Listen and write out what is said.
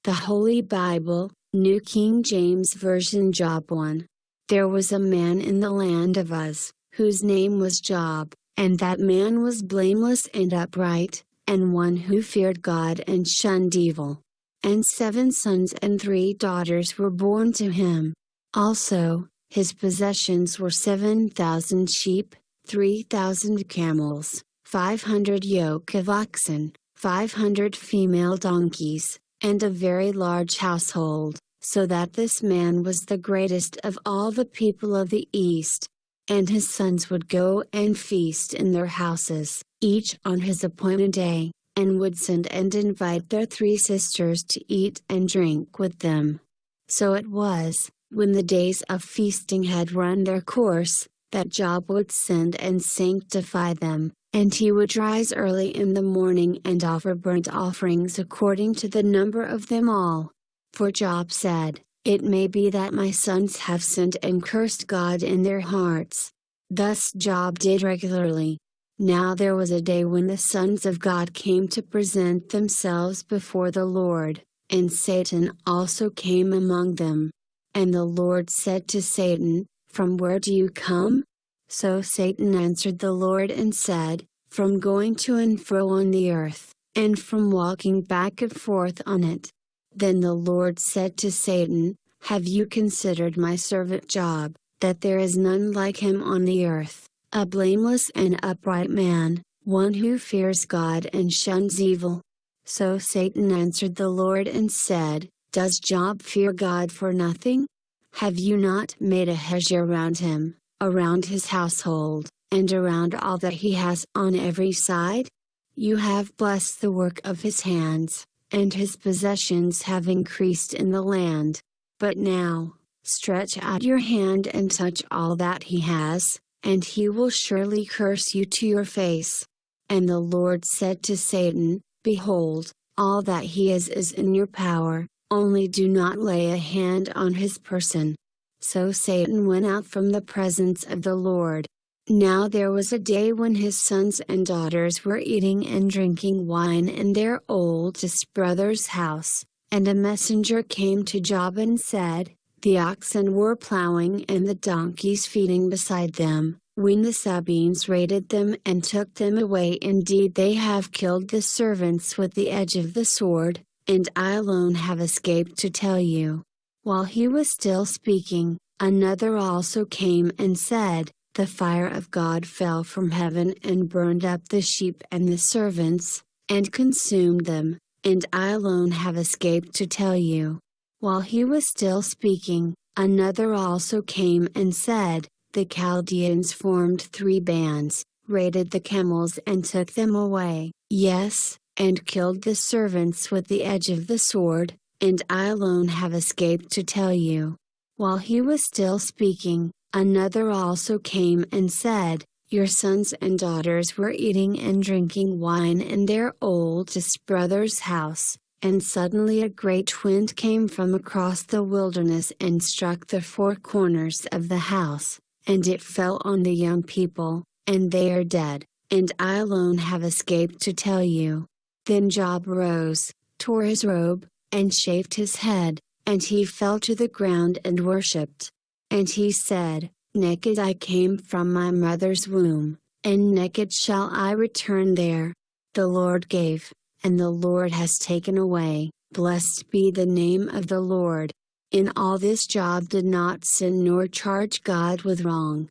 The Holy Bible, New King James Version. Job 1. There was a man in the land of Uz, whose name was Job, and that man was blameless and upright, and one who feared God and shunned evil. And 7 sons and 3 daughters were born to him. Also, his possessions were 7,000 sheep, 3,000 camels, 500 yoke of oxen, 500 female donkeys, and a very large household, so that this man was the greatest of all the people of the East. And his sons would go and feast in their houses, each on his appointed day, and would send and invite their 3 sisters to eat and drink with them. So it was, when the days of feasting had run their course, that Job would send and sanctify them, and he would rise early in the morning and offer burnt offerings according to the number of them all. For Job said, "It may be that my sons have sinned and cursed God in their hearts." Thus Job did regularly. Now there was a day when the sons of God came to present themselves before the Lord, and Satan also came among them. And the Lord said to Satan, "From where do you come?" So Satan answered the Lord and said, "From going to and fro on the earth, and from walking back and forth on it." Then the Lord said to Satan, "Have you considered my servant Job, that there is none like him on the earth, a blameless and upright man, one who fears God and shuns evil?" So Satan answered the Lord and said, "Does Job fear God for nothing? Have you not made a hedge around him, around his household, and around all that he has on every side? You have blessed the work of his hands, and his possessions have increased in the land. But now, stretch out your hand and touch all that he has, and he will surely curse you to your face." And the Lord said to Satan, "Behold, all that he is in your power, only do not lay a hand on his person." So Satan went out from the presence of the Lord. Now there was a day when his sons and daughters were eating and drinking wine in their oldest brother's house, and a messenger came to Job and said, "The oxen were plowing and the donkeys feeding beside them, when the Sabeans raided them and took them away. Indeed they have killed the servants with the edge of the sword, and I alone have escaped to tell you." While he was still speaking, another also came and said, "The fire of God fell from heaven and burned up the sheep and the servants, and consumed them, and I alone have escaped to tell you." While he was still speaking, another also came and said, "The Chaldeans formed 3 bands, raided the camels and took them away, yes, and killed the servants with the edge of the sword, and I alone have escaped to tell you." While he was still speaking, another also came and said, "Your sons and daughters were eating and drinking wine in their oldest brother's house, and suddenly a great wind came from across the wilderness and struck the 4 corners of the house, and it fell on the young people, and they are dead, and I alone have escaped to tell you." Then Job rose, tore his robe, and shaved his head, and he fell to the ground and worshipped. And he said, "Naked I came from my mother's womb, and naked shall I return there. The Lord gave, and the Lord has taken away, blessed be the name of the Lord." In all this Job did not sin nor charge God with wrong.